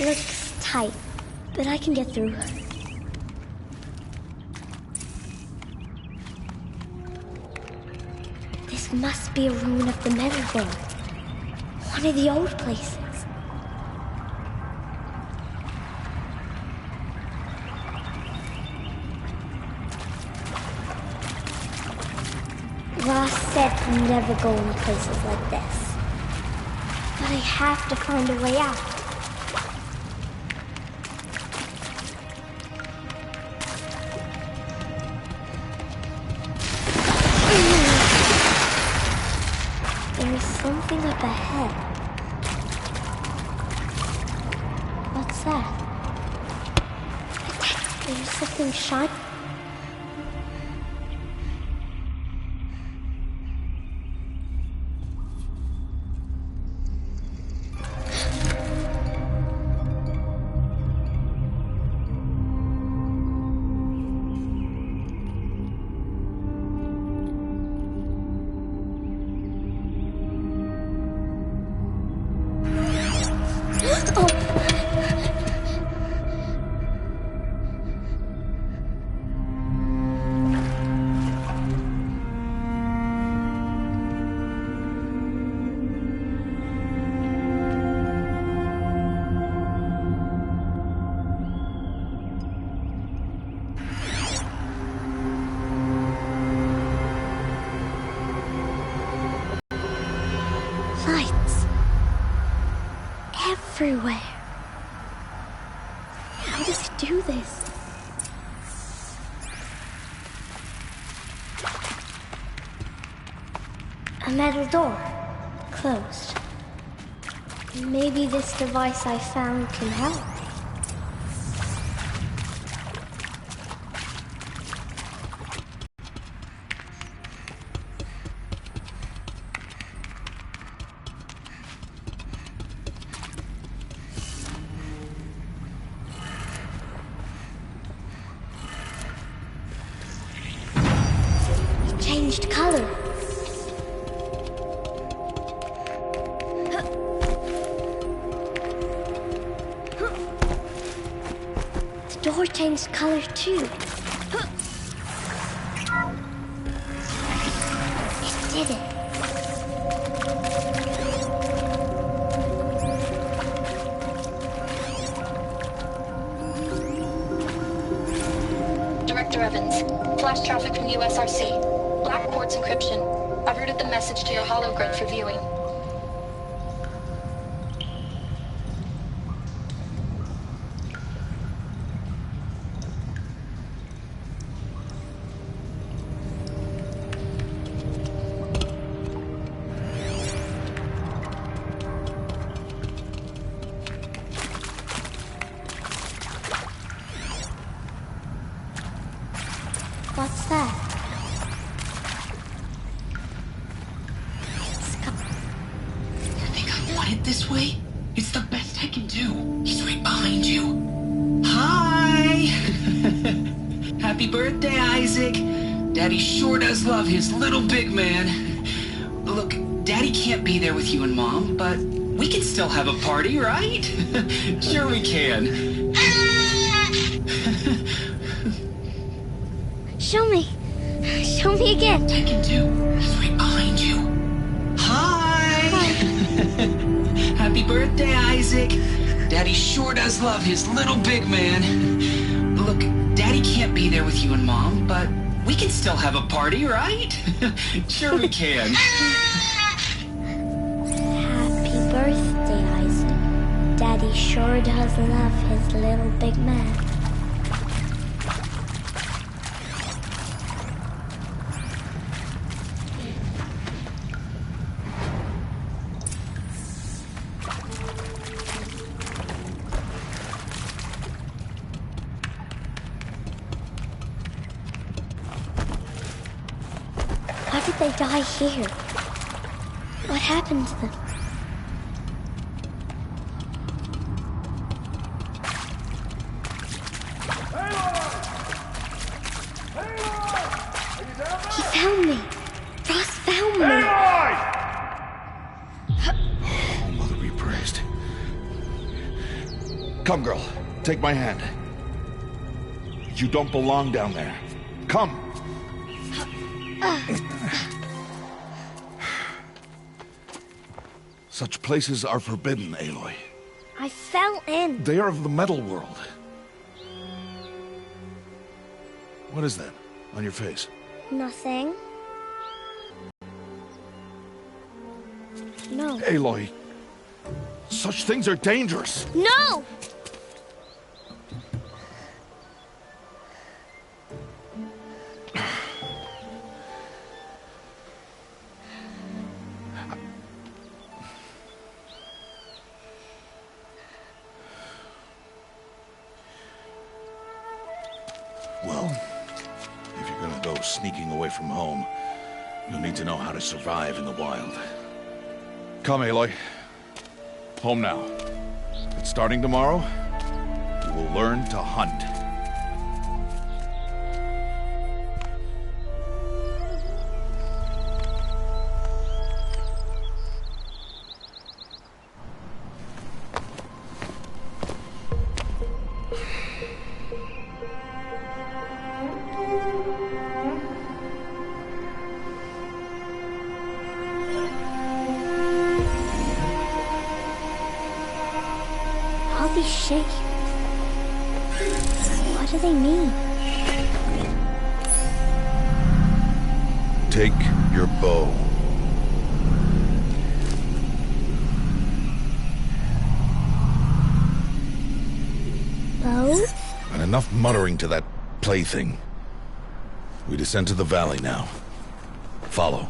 Looks tight, but I can get through. This must be a ruin of the metal door. One of the old places. Ross said to never go in places like this. But I have to find a way out. There's something up ahead. What's that? There's something shiny. Lights. Everywhere. How does it do this? A metal door. Closed. Maybe this device I found can help. Changed color. The door changed color too. It did it. Director Evans, flash traffic from USRC. Black quartz encryption. I've routed the message to your hologrid for viewing. What's that? It this way? It's the best I can do. He's right behind you. Hi! Happy birthday, Isaac. Daddy sure does love his little big man. Look, Daddy can't be there with you and Mom, but we can still have a party, right? Sure we can. Show me. Show me again. I can do. He's right behind you. Happy birthday, Isaac. Daddy sure does love his little big man. Look, Daddy can't be there with you and Mom, but we can still have a party, right? Sure we can. Happy birthday, Isaac. Daddy Daddy sure does love his little big man. Why did they die here? What happened to them? He found me. Ross found me. Oh, Mother be praised. Come, girl. Take my hand. You don't belong down there. Come. Such places are forbidden, Aloy. I fell in. They are of the metal world. What is that on your face? Nothing. No. Aloy, such things are dangerous. No! Well, if you're gonna go sneaking away from home, you'll need to know how to survive in the wild. Come, Aloy. Home now. But starting tomorrow, you will learn to hunt. All these shapes. What do they mean? Take your bow. Bows? And enough muttering to that plaything. We descend to the valley now. Follow.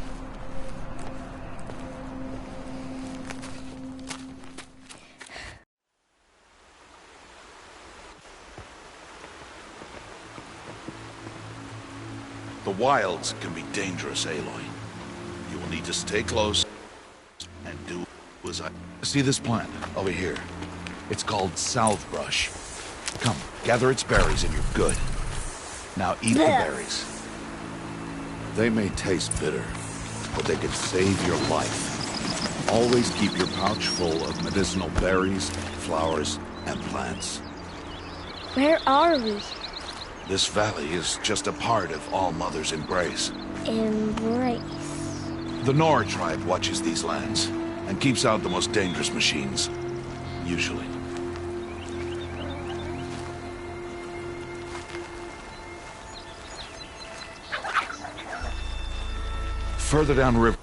The wilds can be dangerous, Aloy. You will need to stay close and do as I... See this plant over here? It's called salvebrush. Come, gather its berries and you're good. Now eat the berries. They may taste bitter, but they can save your life. Always keep your pouch full of medicinal berries, flowers, and plants. Where are we? This valley is just a part of All Mother's embrace. Embrace. The Nora tribe watches these lands and keeps out the most dangerous machines. Usually. Further downriver.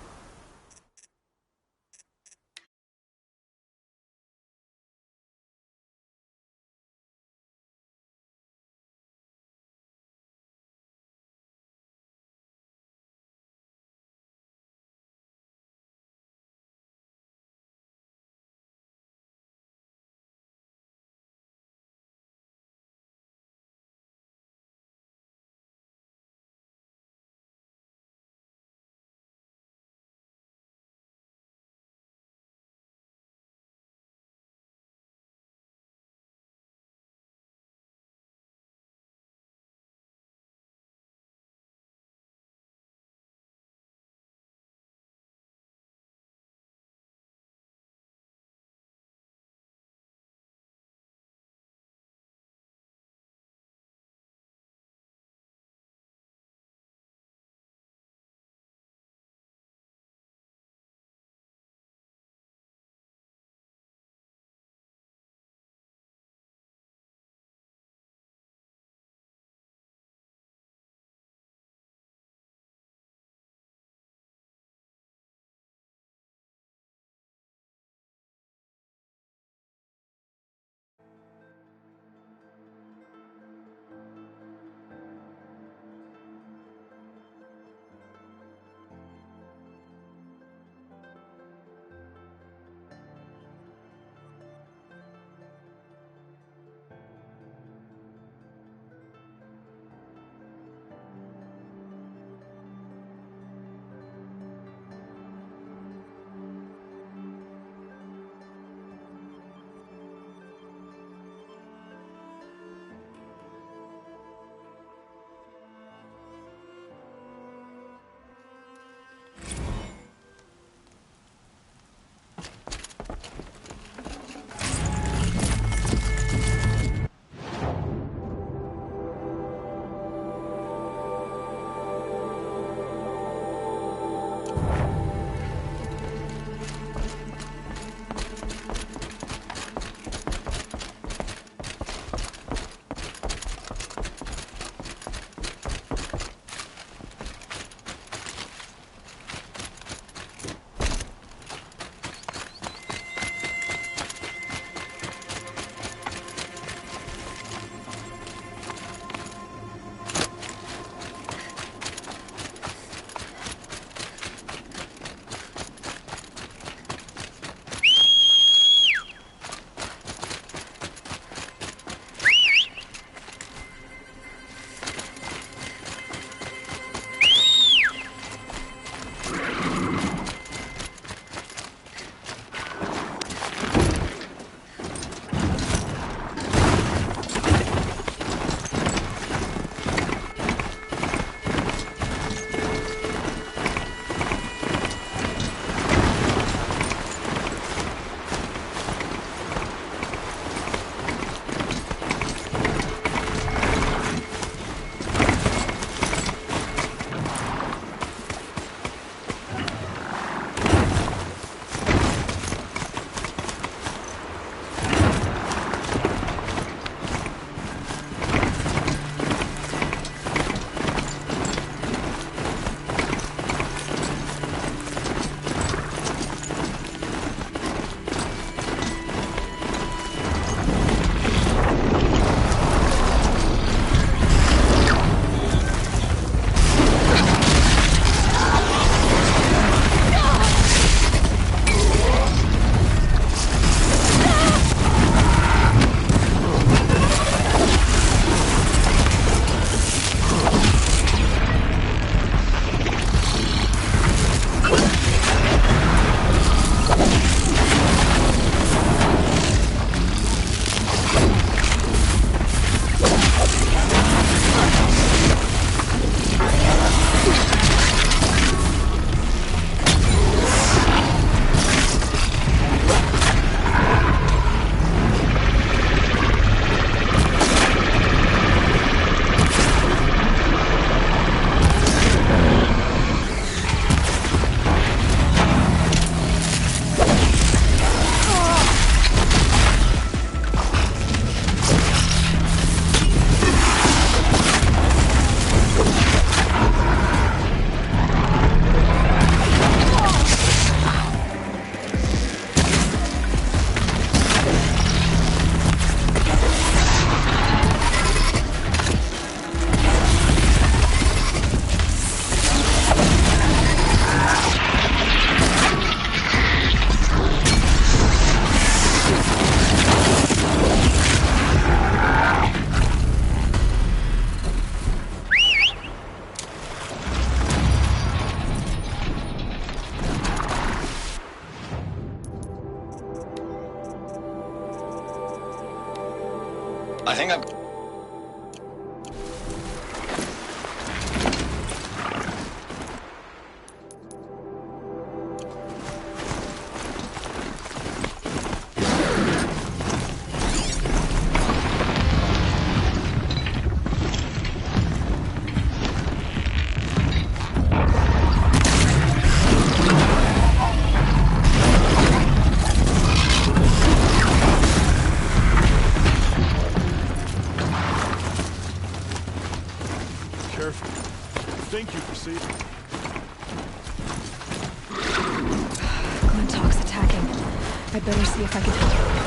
I think I'm... Thank you for seeing. Glintock's attacking. I'd better see if I can help.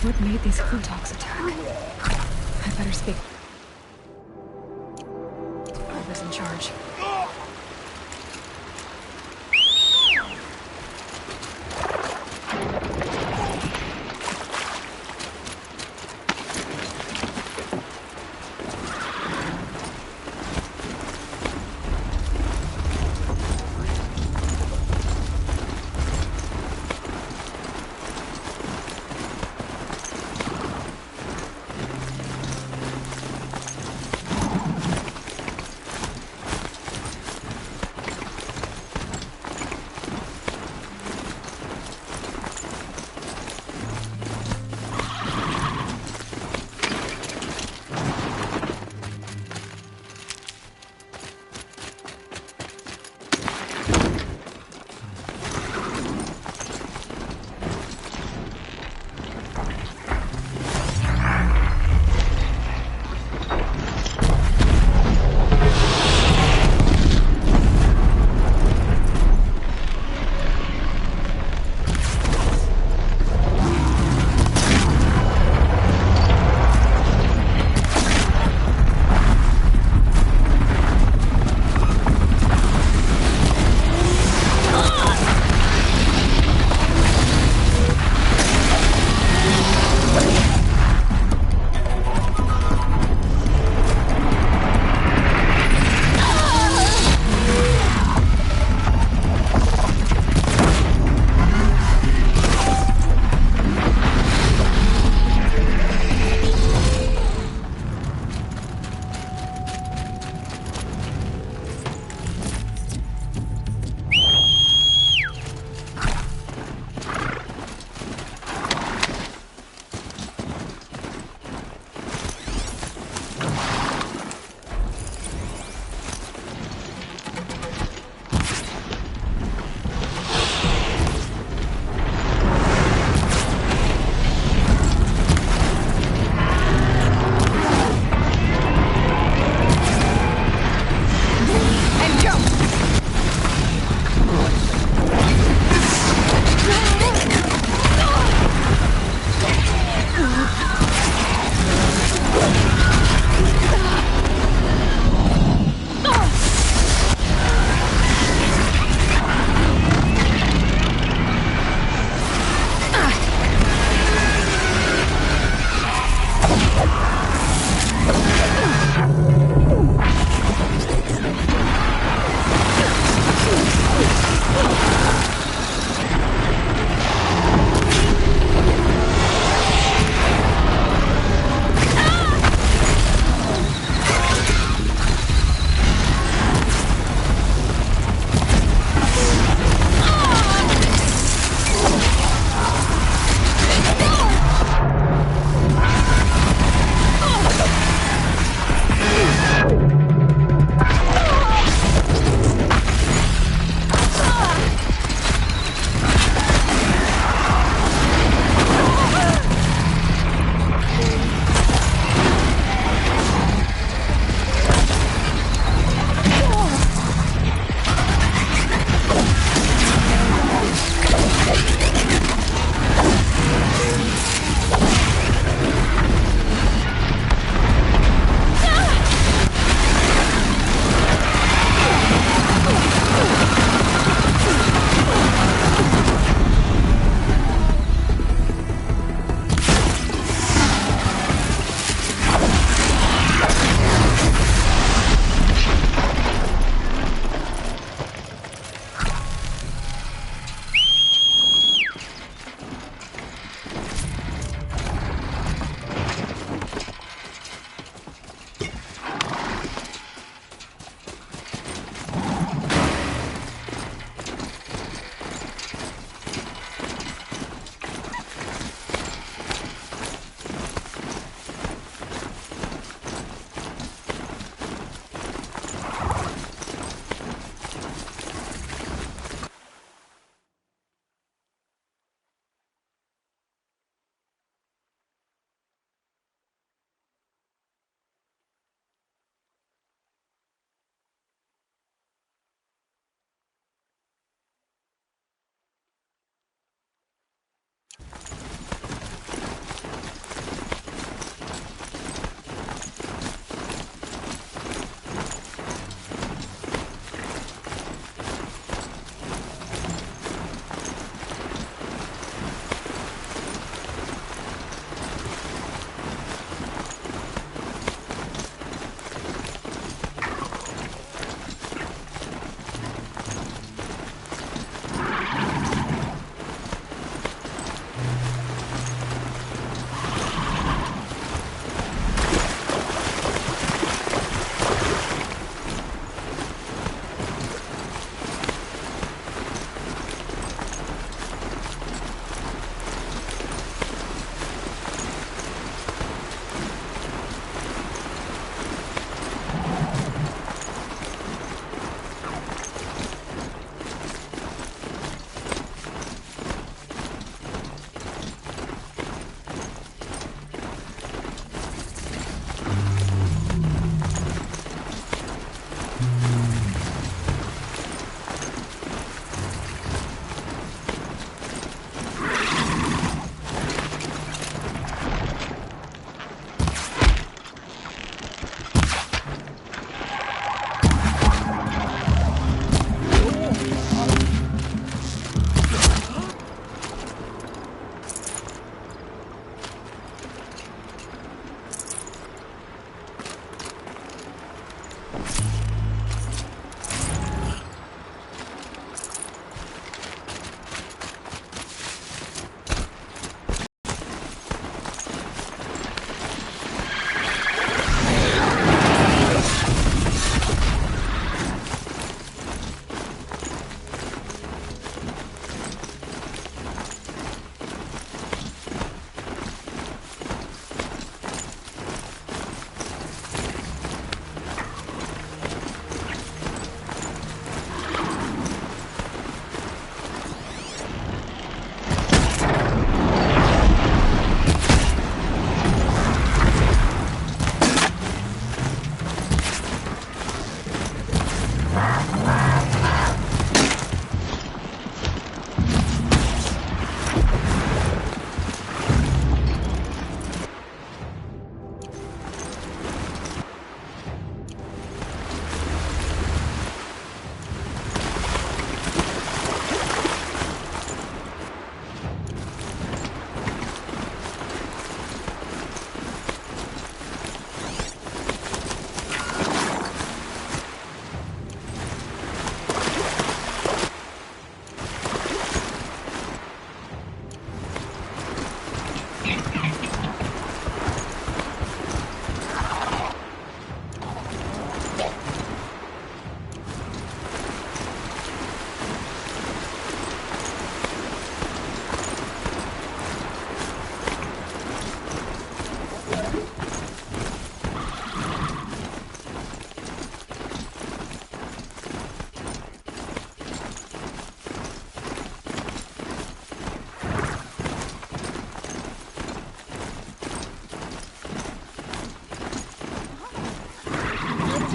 What made these Glintock's attack? I better speak. Whoever's in charge.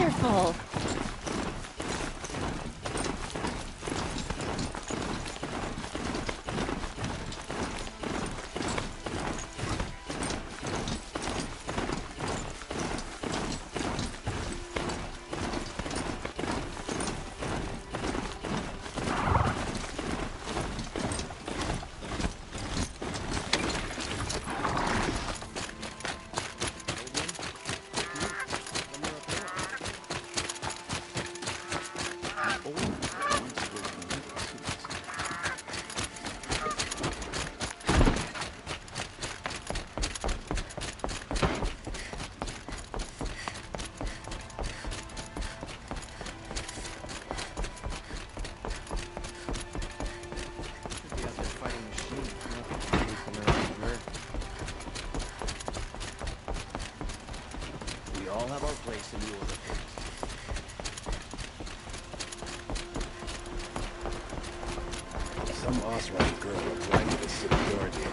wonderful. all have our place in the order. Some Oswald girl applied to the city guardian.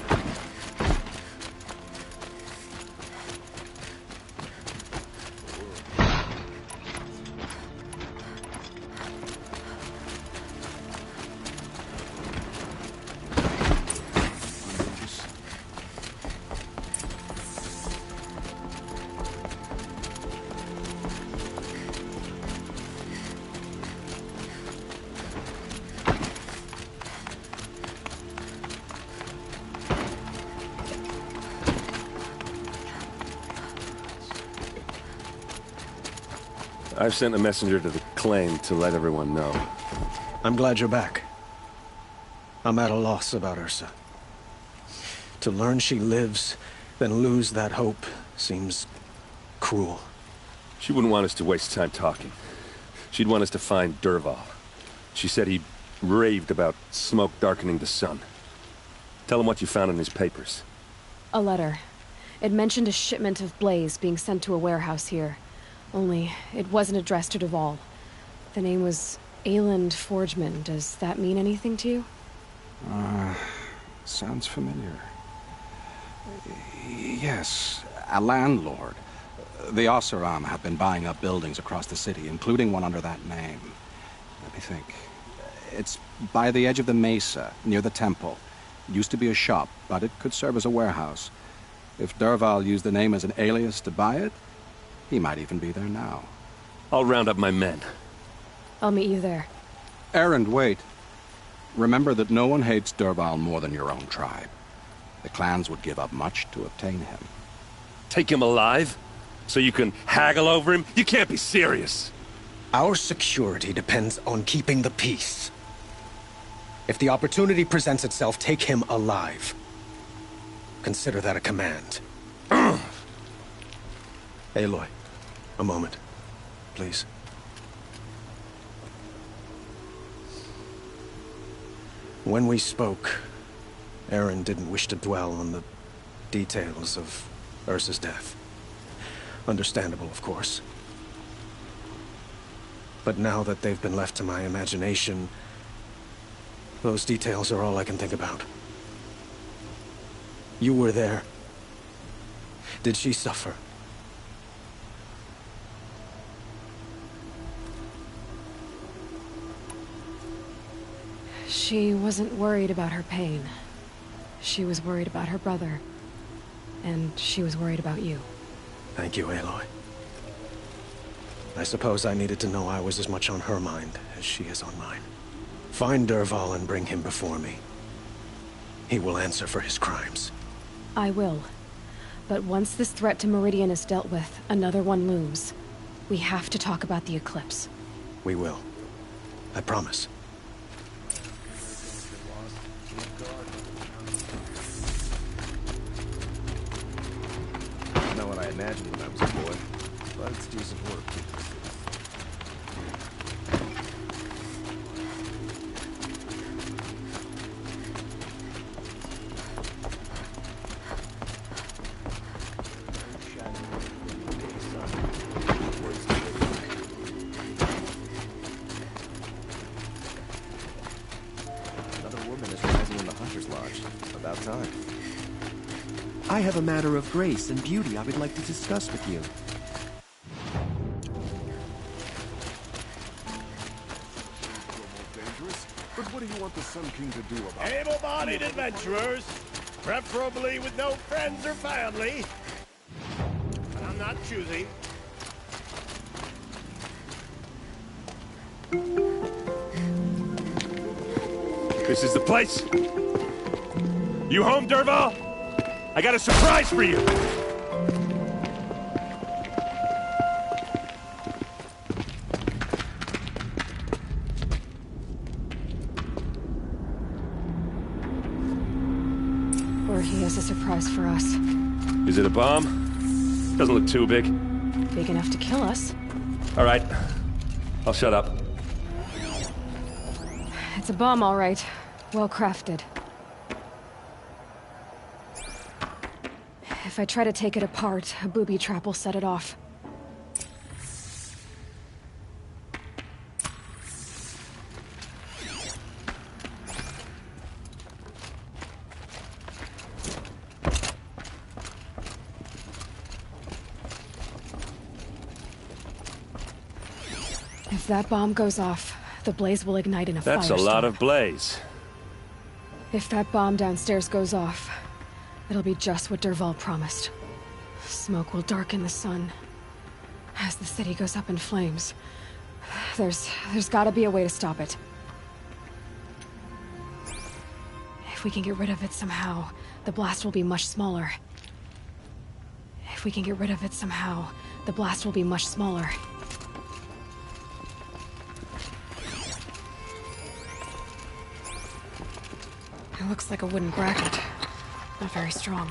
I've sent a messenger to the claim to let everyone know. I'm glad you're back. I'm at a loss about Ursa. To learn she lives, then lose that hope, seems cruel. She wouldn't want us to waste time talking. She'd want us to find Dervahl. She said he raved about smoke darkening the sun. Tell him what you found in his papers. A letter. It mentioned a shipment of blaze being sent to a warehouse here. Only, it wasn't addressed to Dervahl. The name was Ayland Forgeman. Does that mean anything to you? Sounds familiar. Yes, a landlord. The Oseram have been buying up buildings across the city, including one under that name. Let me think. It's by the edge of the mesa, near the temple. It used to be a shop, but it could serve as a warehouse. If Dervahl used the name as an alias to buy it, he might even be there now. I'll round up my men. I'll meet you there. Erend, wait. Remember that no one hates Dervahl more than your own tribe. The clans would give up much to obtain him. Take him alive? So you can haggle over him? You can't be serious. Our security depends on keeping the peace. If the opportunity presents itself, take him alive. Consider that a command. Aloy, a moment, please. When we spoke, Erend didn't wish to dwell on the details of Ursa's death. Understandable, of course. But now that they've been left to my imagination, those details are all I can think about. You were there. Did she suffer? She wasn't worried about her pain. She was worried about her brother. And she was worried about you. Thank you, Aloy. I suppose I needed to know I was as much on her mind as she is on mine. Find Dervahl and bring him before me. He will answer for his crimes. I will. But once this threat to Meridian is dealt with, another one looms. We have to talk about the eclipse. We will. I promise. Not what I imagined when I was a boy, but it's decent work. Another woman is rising in the Hunter's Lodge. About time. I have a matter of grace and beauty I would like to discuss with you. What do you want the Sun King to do about it? Able-bodied adventurers, preferably with no friends or family. But I'm not choosy. This is the place. You home, Derval? I got a surprise for you. Or he has a surprise for us. Is it a bomb? Doesn't look too big. Big enough to kill us. All right. I'll shut up. It's a bomb, all right. Well crafted. If I try to take it apart, a booby trap will set it off. If that bomb goes off, the blaze will ignite in a firestorm. That's a lot of blaze. If that bomb downstairs goes off, it'll be just what Derval promised. Smoke will darken the sun. As the city goes up in flames, there's gotta be a way to stop it. If we can get rid of it somehow, the blast will be much smaller. If we can get rid of it somehow, the blast will be much smaller. It looks like a wooden bracket. Not very strong.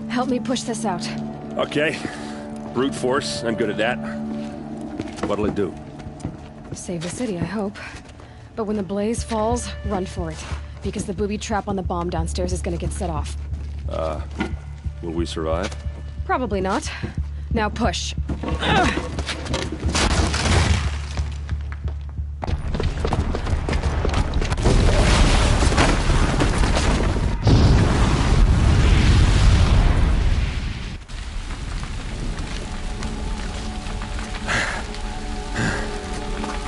Help me push this out. Okay. Brute force, I'm good at that. What'll it do? Save the city, I hope. But when the blaze falls, run for it. Because the booby trap on the bomb downstairs is gonna get set off. Will we survive? Probably not. Now push.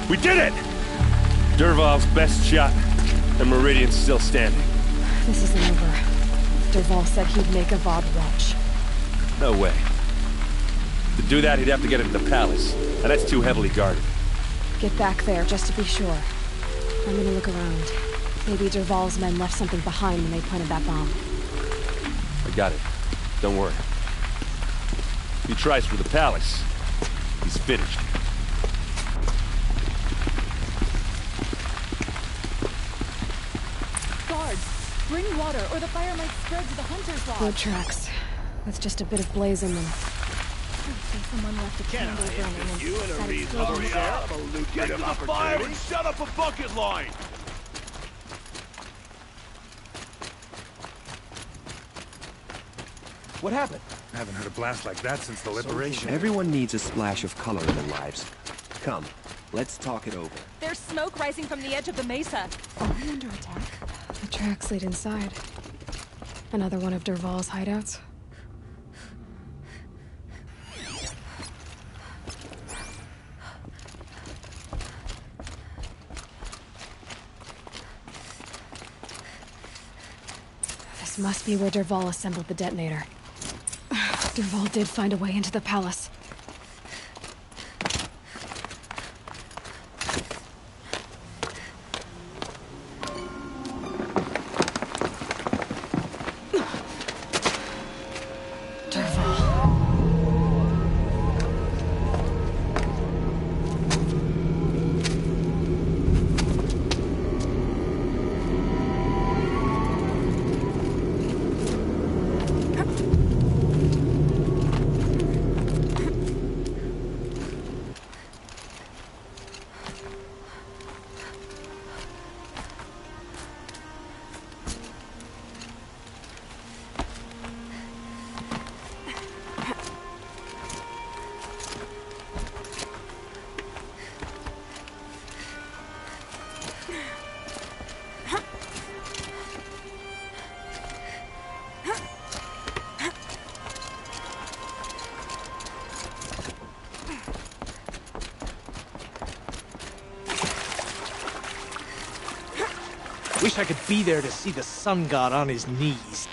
We did it! Derval's best shot, and Meridian's still standing. This isn't over. Derval said he'd make a VOD watch. No way. To do that, he'd have to get into the palace, and that's too heavily guarded. Get back there, just to be sure. I'm gonna look around. Maybe Derval's men left something behind when they planted that bomb. I got it. Don't worry. If he tries for the palace, he's finished. Bring water, or the fire might spread to the hunter's lodge. Road tracks. With just a bit of blaze in them. Someone left a candle burning and You in a started reasonable floating share of a Get to lucrative the fire and opportunity. shut up a bucket line! What happened? I haven't heard a blast like that since the liberation. Everyone needs a splash of color in their lives. Come, let's talk it over. There's smoke rising from the edge of the mesa. Are we under attack? The tracks lead inside. Another one of Derval's hideouts. This must be where Derval assembled the detonator. Derval did find a way into the palace. Wish I could be there to see the sun god on his knees.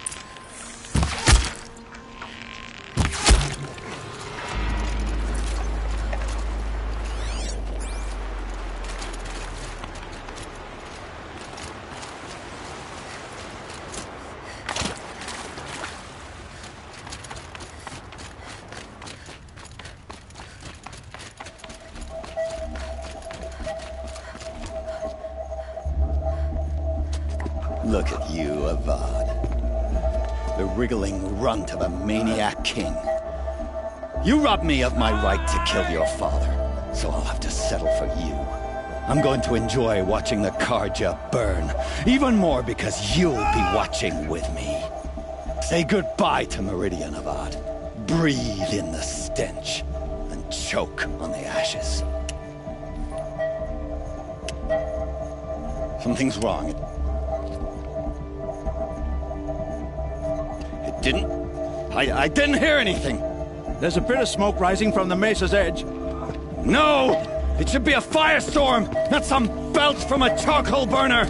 Look at you, Avad. The wriggling runt of a maniac king. You robbed me of my right to kill your father, so I'll have to settle for you. I'm going to enjoy watching the Karja burn, even more because you'll be watching with me. Say goodbye to Meridian, Avad. Breathe in the stench, and choke on the ashes. Something's wrong. I didn't hear anything. There's a bit of smoke rising from the mesa's edge. No! It should be a firestorm, not some belch from a charcoal burner!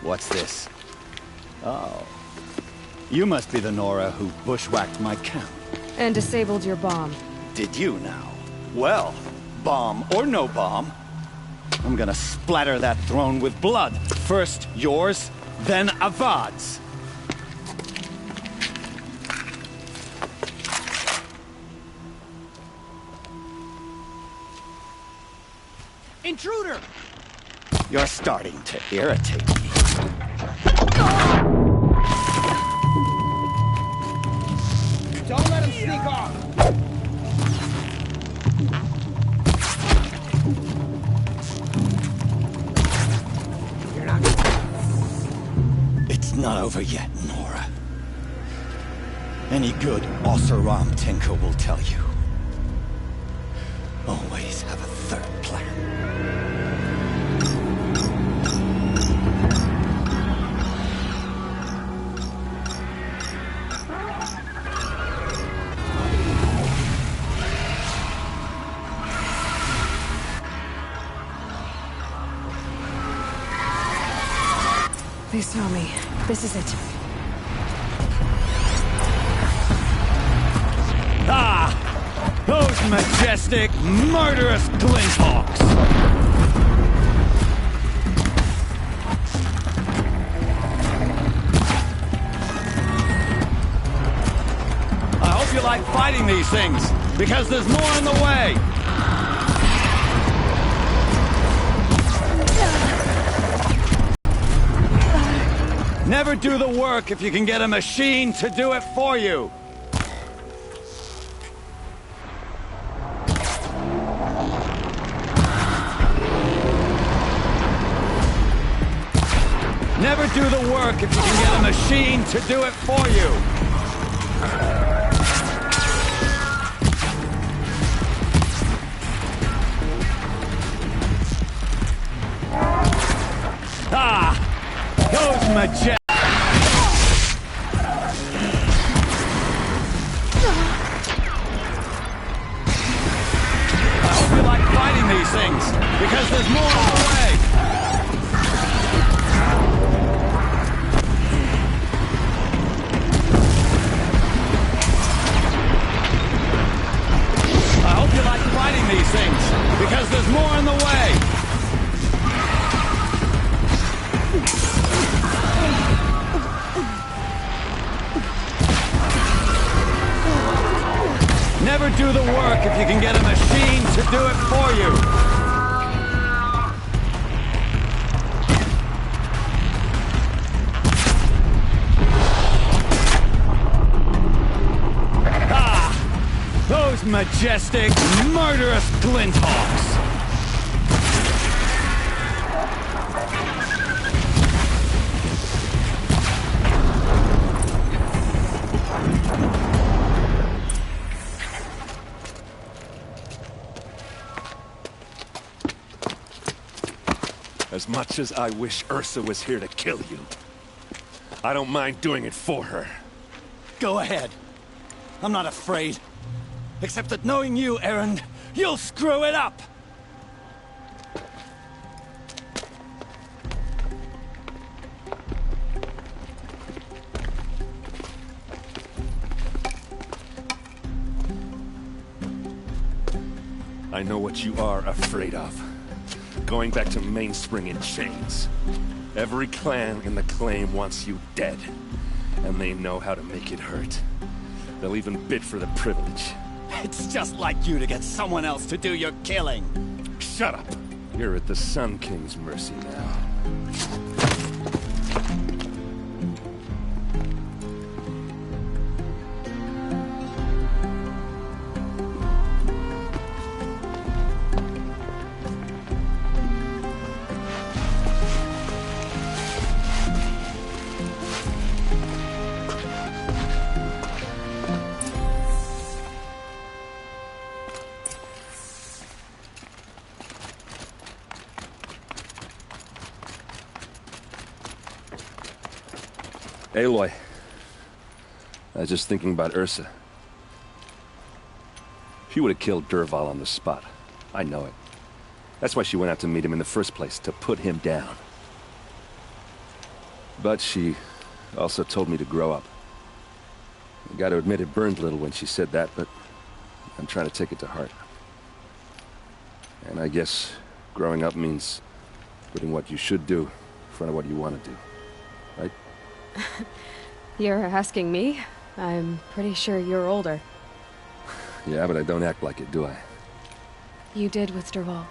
What's this? Oh. You must be the Nora who bushwhacked my camp. And disabled your bomb. Did you now? Well, bomb or no bomb, I'm gonna splatter that throne with blood. First yours, then Avad's. Intruder! You're starting to irritate me. Don't let him sneak off! You're not... It's not over yet, Nora. Any good Oseram tinker will tell you. Always have a third plan. They saw me. This is it. Ah! Those majestic, murderous glinthawks! I hope you like fighting these things, because there's more on the way! Never do the work if you can get a machine to do it for you. Never do the work if you can get a machine to do it for you. Ah! Those majestic... I hope you like fighting these things, because there's more on the way. I hope you like fighting these things, because there's more on the way. Never do the work if you can get a machine to do it for you. Ah! Those majestic, murderous glinthawks! as much as I wish Ursa was here to kill you, I don't mind doing it for her. Go ahead. I'm not afraid. Except that knowing you, Erend, you'll screw it up! I know what you are afraid of. Going back to Mainspring in chains. Every clan in the claim wants you dead. And they know how to make it hurt. They'll even bid for the privilege. It's just like you to get someone else to do your killing. Shut up! You're at the Sun King's mercy now. Aloy, I was just thinking about Ursa. She would have killed Dervahl on the spot. I know it. That's why she went out to meet him in the first place, to put him down. But she also told me to grow up. I gotta admit it burned a little when she said that, but I'm trying to take it to heart. And I guess growing up means putting what you should do in front of what you want to do. Right? You're asking me? I'm pretty sure you're older. Yeah, but I don't act like it, do I? You did with Dervahl.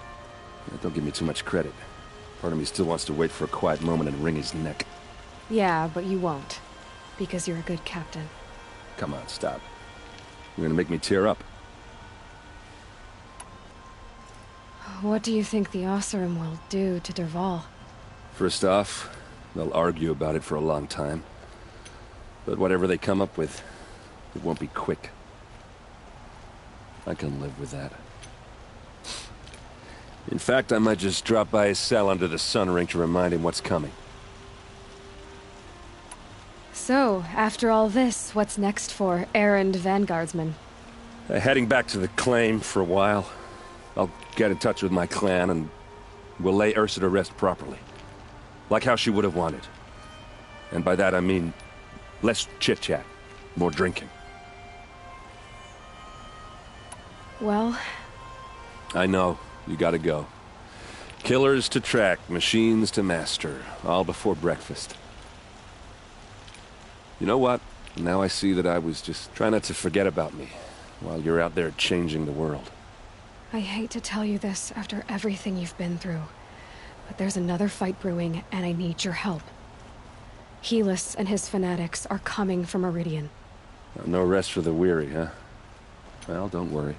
Yeah, don't give me too much credit. Part of me still wants to wait for a quiet moment and wring his neck. Yeah, but you won't. Because you're a good captain. Come on, stop. You're gonna make me tear up. What do you think the Oseram will do to Dervahl? First off, they'll argue about it for a long time. But whatever they come up with, it won't be quick. I can live with that. In fact, I might just drop by his cell under the sun ring to remind him what's coming. So, after all this, what's next for Erend Vanguardsman? Heading back to the claim for a while. I'll get in touch with my clan and we'll lay Ursa to rest properly. Like how she would have wanted. And by that I mean less chit-chat, more drinking. Well... I know, you gotta go. Killers to track, machines to master, all before breakfast. You know what? Now I see that I was just trying not to forget about me, while you're out there changing the world. I hate to tell you this after everything you've been through, but there's another fight brewing, and I need your help. Helis and his fanatics are coming from Meridian. No rest for the weary, huh? Well, don't worry.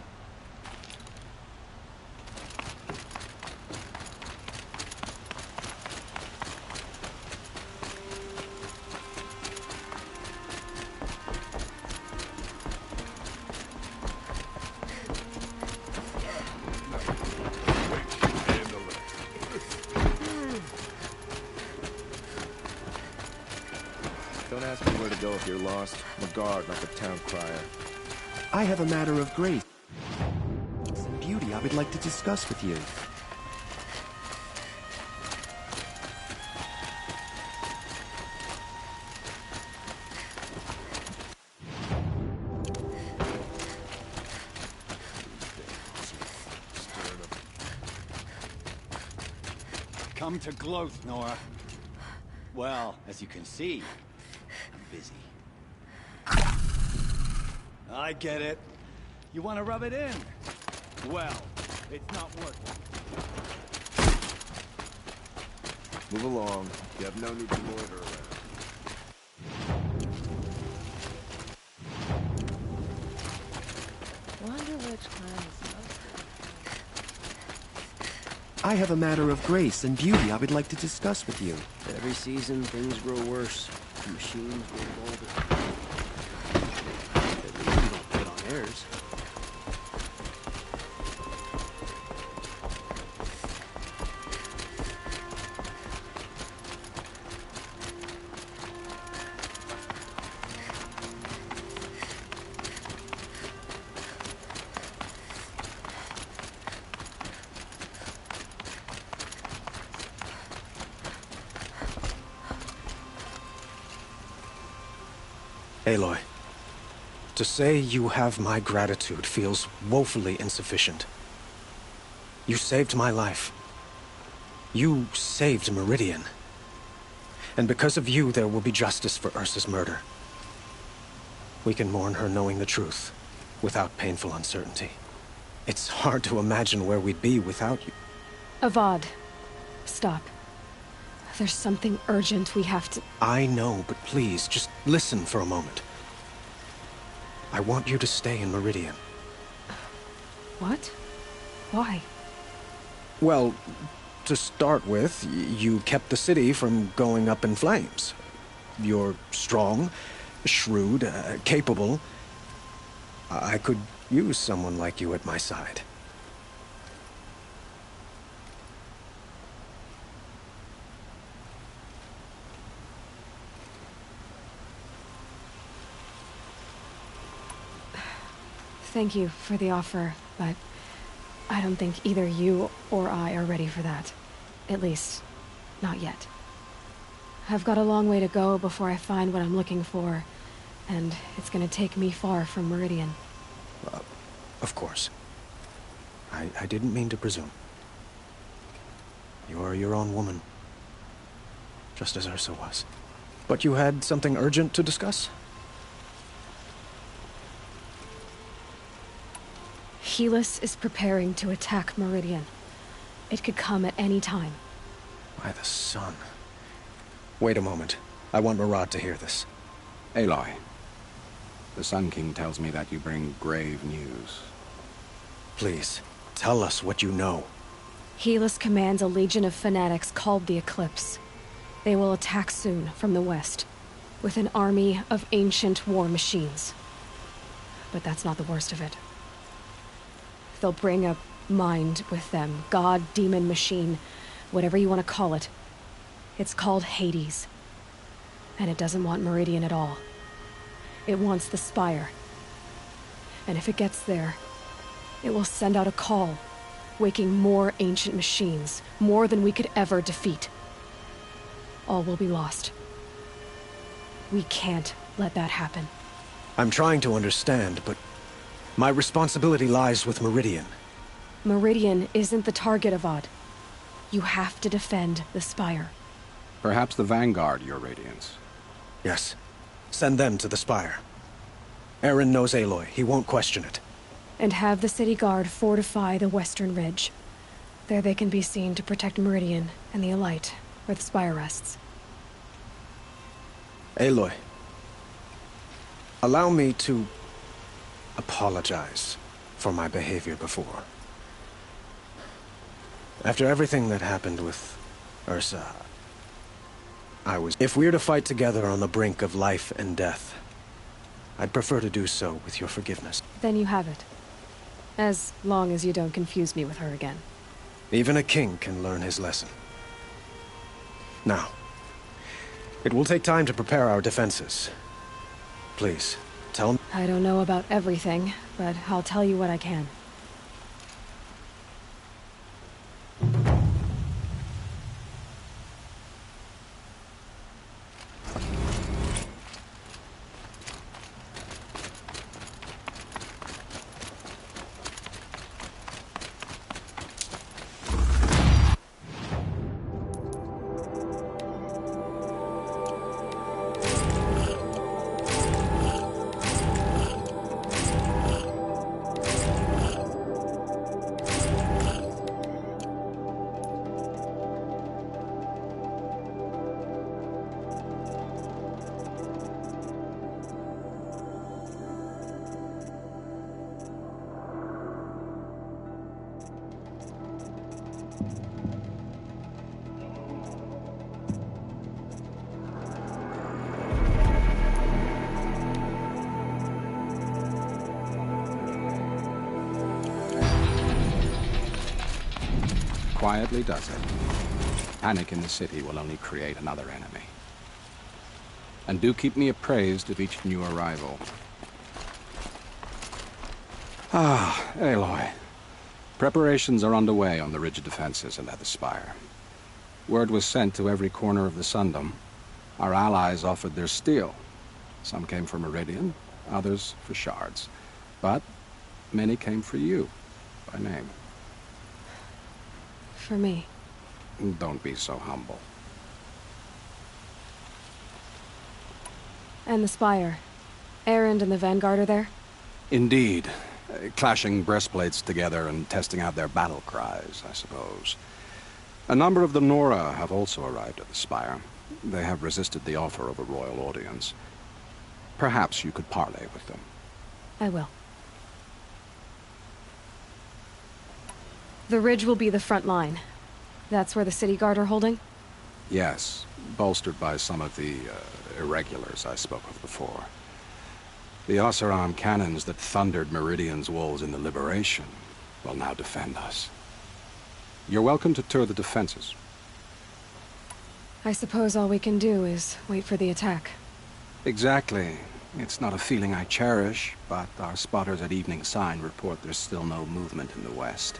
Don't ask me where to go if you're lost. I'm a guard, not the town crier. I have a matter of grace and beauty I would like to discuss with you. Come to Gloath, Nora. Well, as you can see, I'm busy. I get it. You want to rub it in? Well, it's not working. Move along. You have no need to loiter around. Wonder which kind is most I have a matter of grace and beauty I would like to discuss with you. Every season, things grow worse. The machines grow older. At least you don't put on airs. Aloy, to say you have my gratitude feels woefully insufficient. You saved my life. You saved Meridian. And because of you, there will be justice for Ursa's murder. We can mourn her knowing the truth, without painful uncertainty. It's hard to imagine where we'd be without you. Avad, stop. There's something urgent we have to... I know, but please, just listen for a moment. I want you to stay in Meridian. What? Why? Well, to start with, you kept the city from going up in flames. You're strong, shrewd, capable. I could use someone like you at my side. Thank you for the offer, but I don't think either you or I are ready for that. At least, not yet. I've got a long way to go before I find what I'm looking for, and it's gonna take me far from Meridian. Of course. I didn't mean to presume. You're your own woman. Just as Ursa was. But you had something urgent to discuss? Helis is preparing to attack Meridian. It could come at any time. By the sun. Wait a moment. I want Murad to hear this. Aloy, the Sun King tells me that you bring grave news. Please, tell us what you know. Helis commands a legion of fanatics called the Eclipse. They will attack soon from the west, with an army of ancient war machines. But that's not the worst of it. They'll bring a mind with them, god, demon, machine, whatever you want to call it. It's called Hades. And it doesn't want Meridian at all. It wants the Spire. And if it gets there, it will send out a call, waking more ancient machines, more than we could ever defeat. All will be lost. We can't let that happen. I'm trying to understand, but my responsibility lies with Meridian. Meridian isn't the target, Avad. You have to defend the Spire. Perhaps the Vanguard, Your Radiance. Yes. Send them to the Spire. Eren knows Aloy. He won't question it. And have the city guard fortify the western ridge. There they can be seen to protect Meridian and the Elite, where the Spire rests. Aloy, allow me to apologize for my behavior before. After everything that happened with Ursa, if we're to fight together on the brink of life and death, I'd prefer to do so with your forgiveness. Then you have it. As long as you don't confuse me with her again. Even a king can learn his lesson. Now, it will take time to prepare our defenses. Please, tell me. I don't know about everything, but I'll tell you what I can. Quietly does it. Panic in the city will only create another enemy. And do keep me appraised of each new arrival. Ah, Aloy. Preparations are underway on the ridge defenses and at the Spire. Word was sent to every corner of the Sundom. Our allies offered their steel. Some came for Meridian, others for shards. But many came for you, by name. For me. Don't be so humble. And the Spire. Erend and the Vanguard are there? Indeed. Clashing breastplates together and testing out their battle cries, I suppose. A number of the Nora have also arrived at the Spire. They have resisted the offer of a royal audience. Perhaps you could parley with them. I will. The ridge will be the front line. That's where the city guard are holding? Yes, bolstered by some of the irregulars I spoke of before. The Oseram cannons that thundered Meridian's walls in the Liberation will now defend us. You're welcome to tour the defenses. I suppose all we can do is wait for the attack. Exactly. It's not a feeling I cherish, but our spotters at Evening Sign report there's still no movement in the west.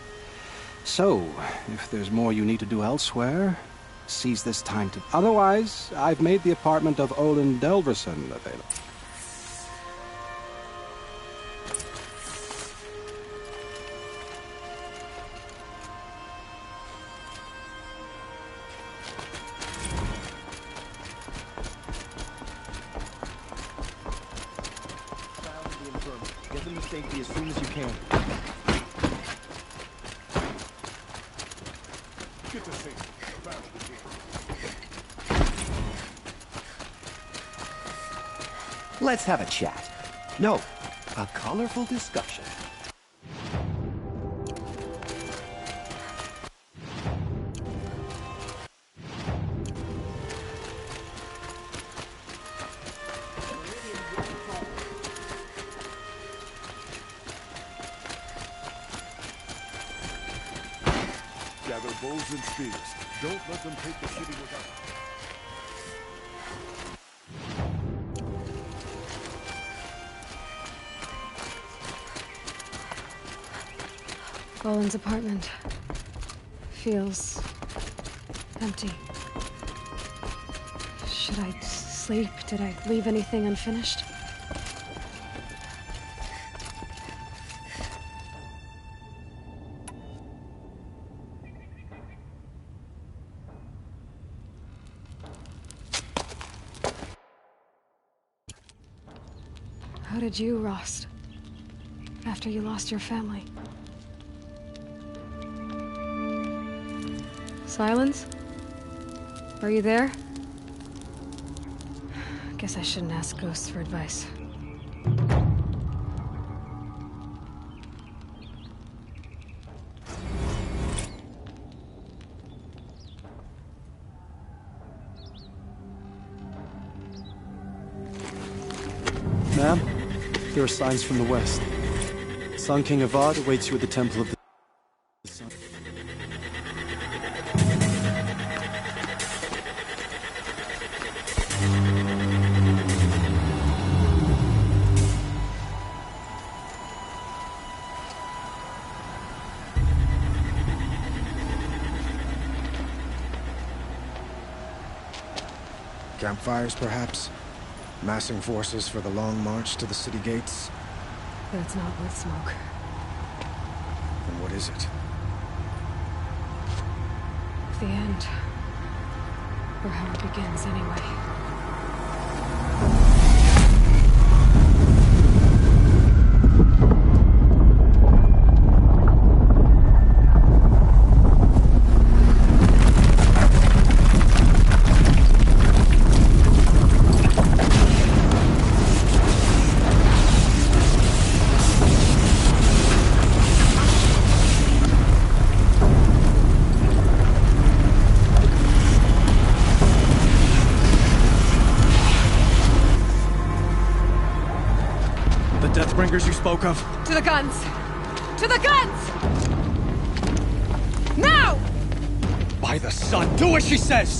So, if there's more you need to do elsewhere, seize this time to... Otherwise, I've made the apartment of Olin Delverson available. Get them to safety as soon as you can. Get to safety. The battle begins. Let's have a chat. No, a colorful discussion. Gather bows and spears. Don't let them take the city without. Boland's apartment feels empty. Should I sleep? Did I leave anything unfinished? How did you, Rost? After you lost your family? Silence? Are you there? Guess I shouldn't ask ghosts for advice. Ma'am, there are signs from the west. Sun King Avad awaits you at the Temple of the Sun. Campfires, perhaps? Massing forces for the long march to the city gates? But it's not worth smoke. Then what is it? The end. Or how it begins, anyway. Deathbringers you spoke of? To the guns! To the guns! Now! By the sun, do as she says!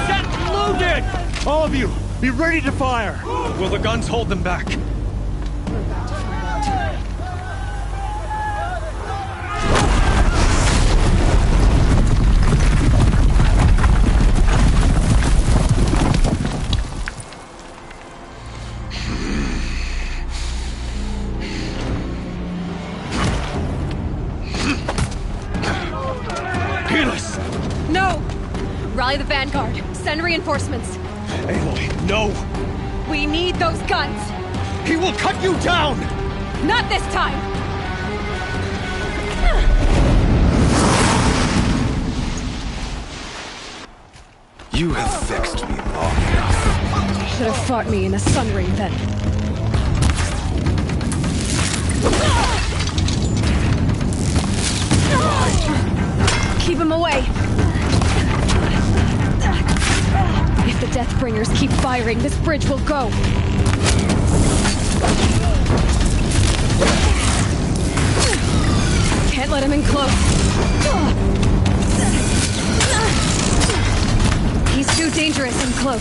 Set loaded! All of you, be ready to fire! Will the guns hold them back? Rally the Vanguard. Send reinforcements. Aloy, no! We need those guns! He will cut you down! Not this time! You have vexed me long enough. Should have fought me in a sun ring then. Keep him away! If the Deathbringers keep firing, this bridge will go! Can't let him in close. He's too dangerous in close.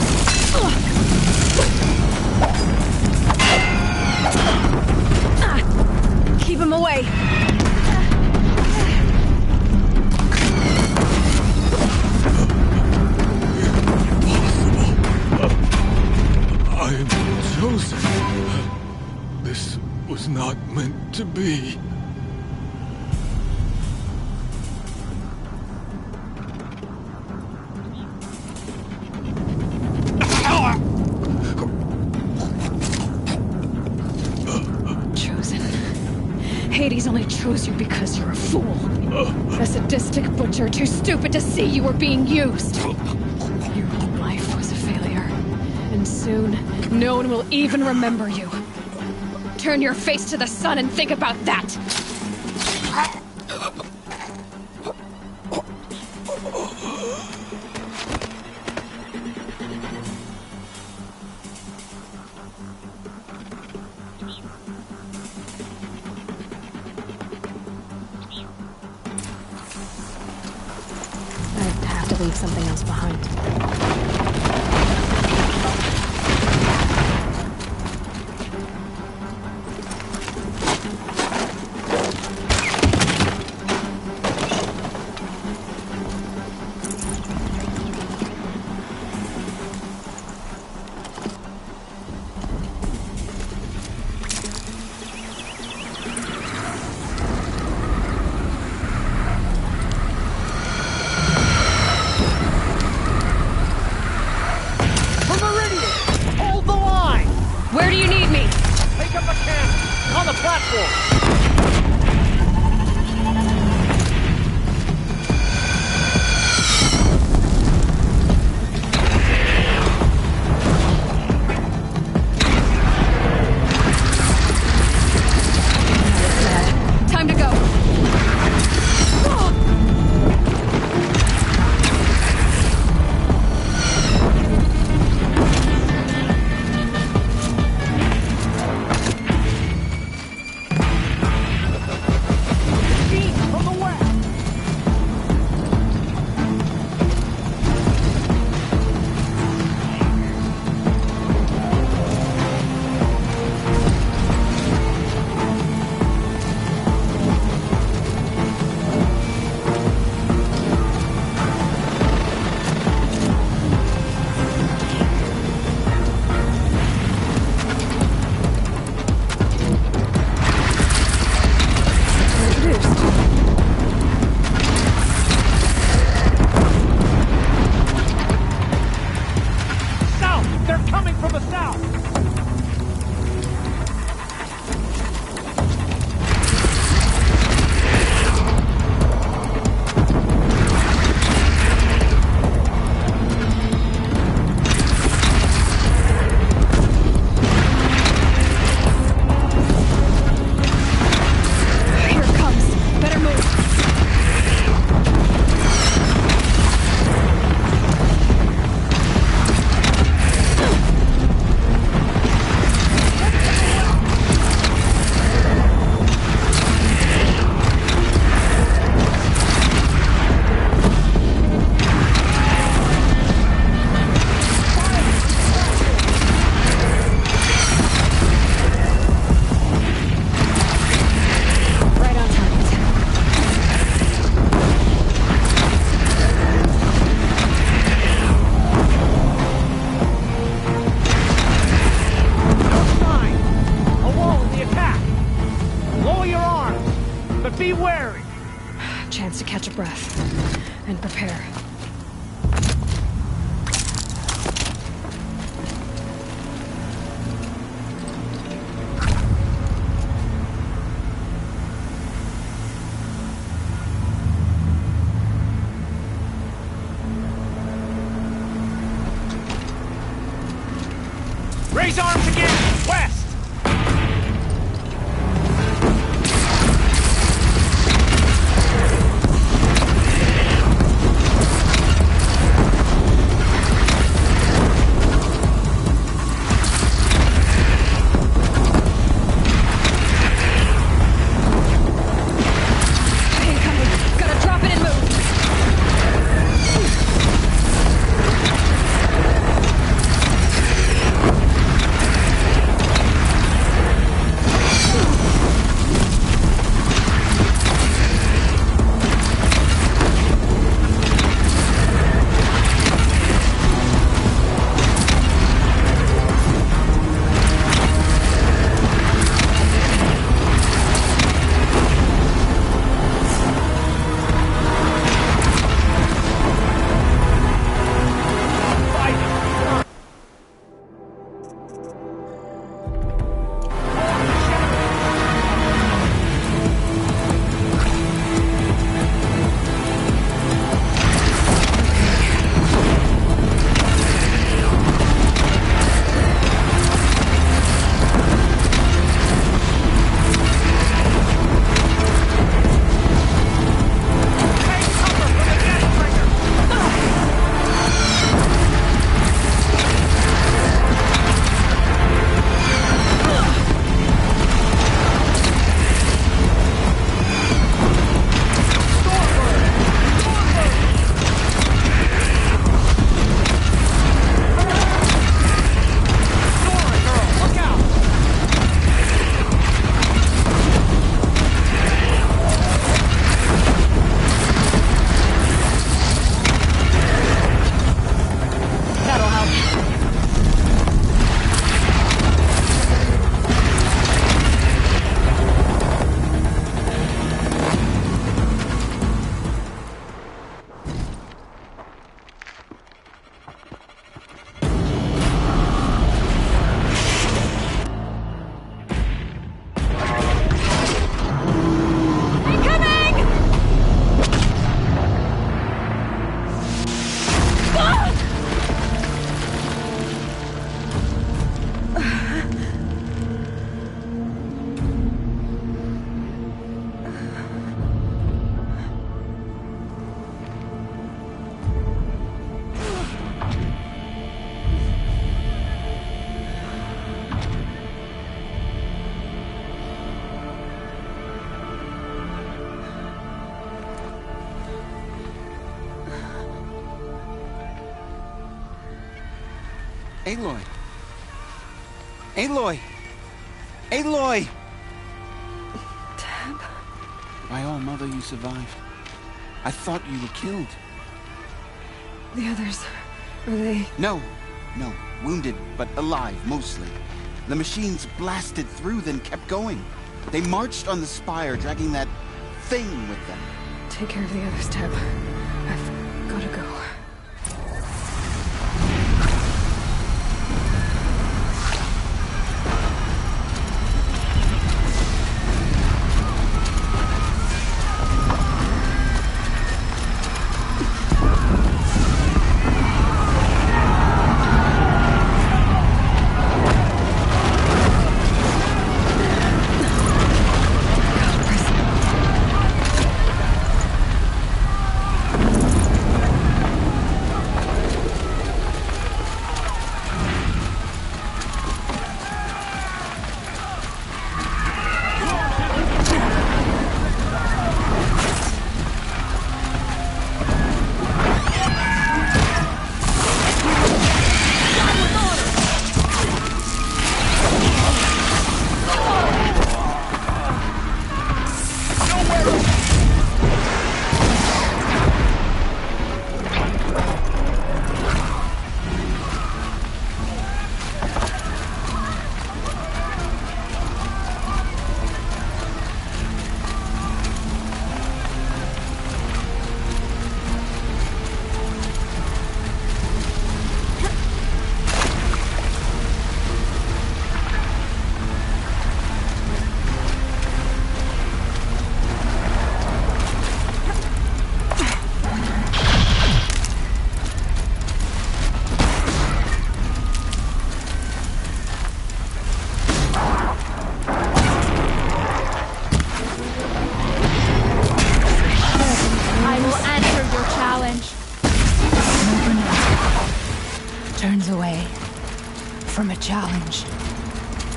Keep him away. I'm chosen. This was not meant to be. Chosen. Hades only chose you because you're a fool. A sadistic butcher too stupid to see you were being used. Your whole life was a failure. And soon, no one will even remember you. Turn your face to the sun and think about that! I'd have to leave something else behind. Where do you need me? Take up a camp on the platform. Time to go. Be wary! Chance to catch a breath and prepare. Aloy! Aloy! Aloy! Deb? By all, Mother, you survived. I thought you were killed. The others, are they... No. Wounded, but alive, mostly. The machines blasted through, then kept going. They marched on the spire, dragging that thing with them. Take care of the others, Deb. I've gotta go. Turns away from a challenge.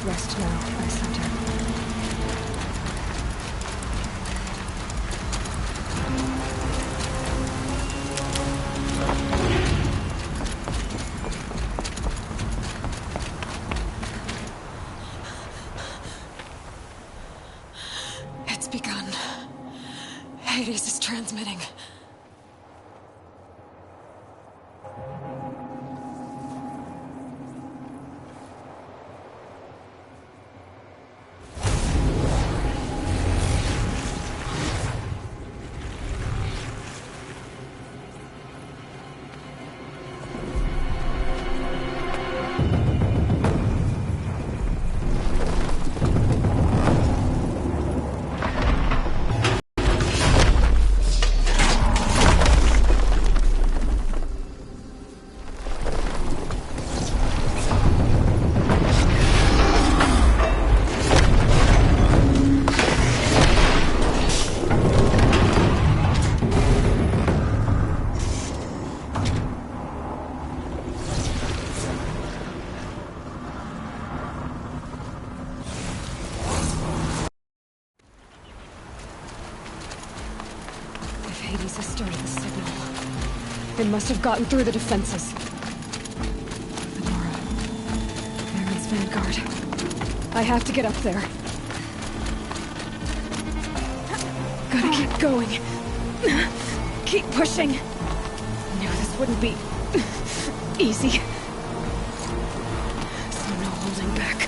Rest now, Ice Hunter. It's begun. Hades is transmitting. Hades has started the signal. It must have gotten through the defenses. Venora. Mary's vanguard. I have to get up there. Gotta keep going. Keep pushing. Knew this wouldn't be easy. So no holding back.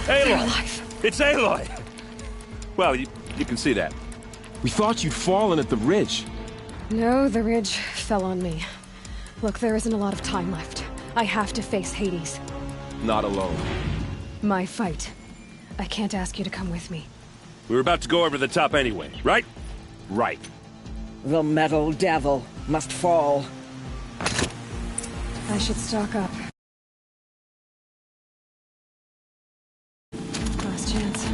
Aloy! It's Aloy! Well, you can see that. We thought you'd fallen at the ridge. No, the ridge fell on me. Look, there isn't a lot of time left. I have to face Hades. Not alone. My fight. I can't ask you to come with me. We were about to go over the top anyway, right? Right. The metal devil must fall. I should stock up. Last chance.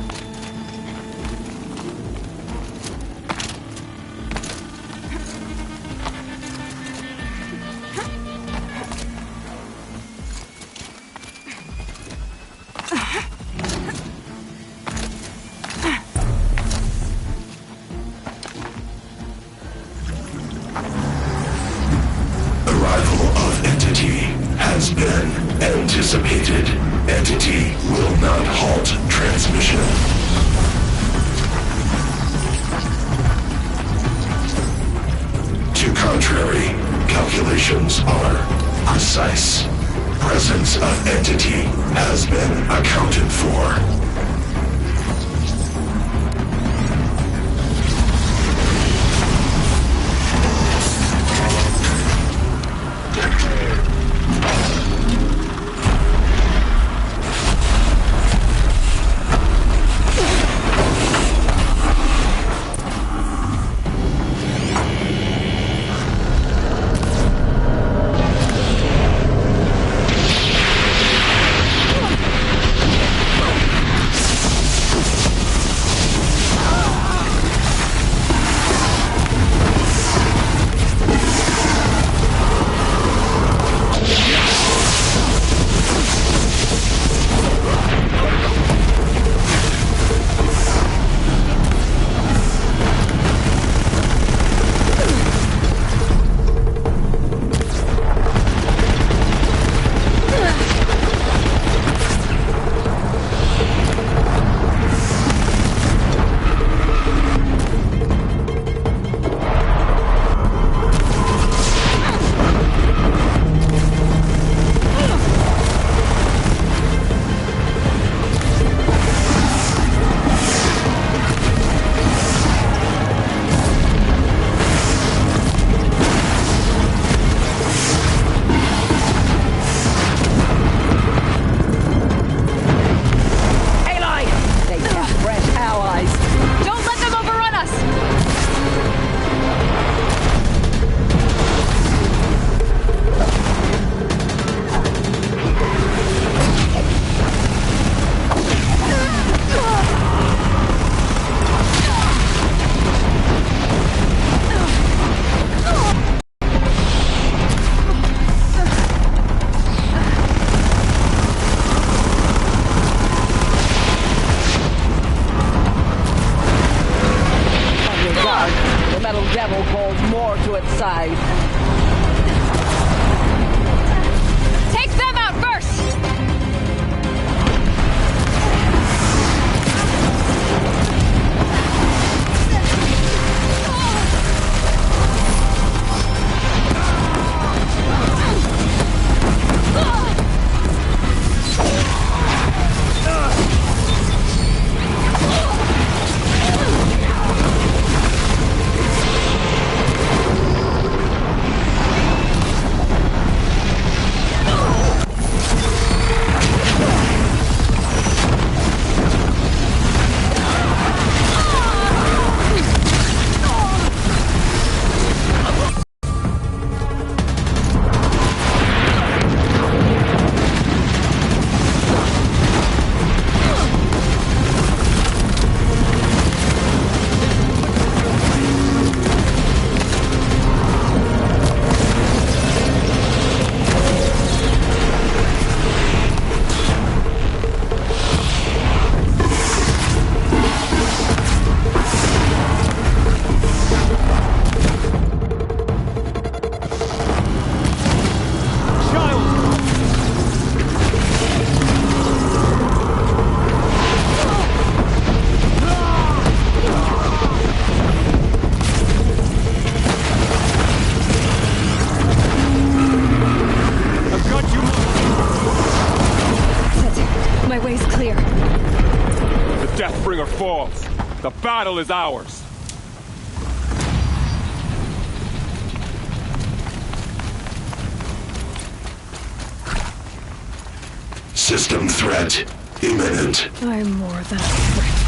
Arrival of Entity has been anticipated. Entity will not halt transmission. To contrary, calculations are precise. Presence of Entity has been accounted for. falls. The battle is ours. System threat imminent. I'm more than a threat.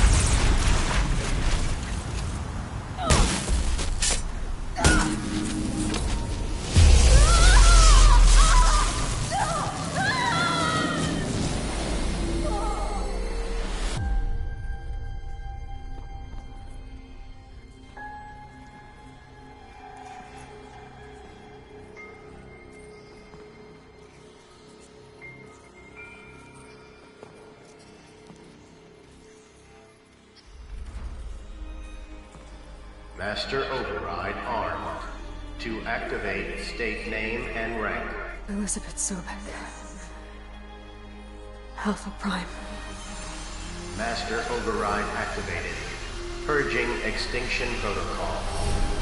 Master Override armed. To activate, state name and rank. Elizabeth Sobek. Alpha Prime. Master override activated. Purging extinction protocol.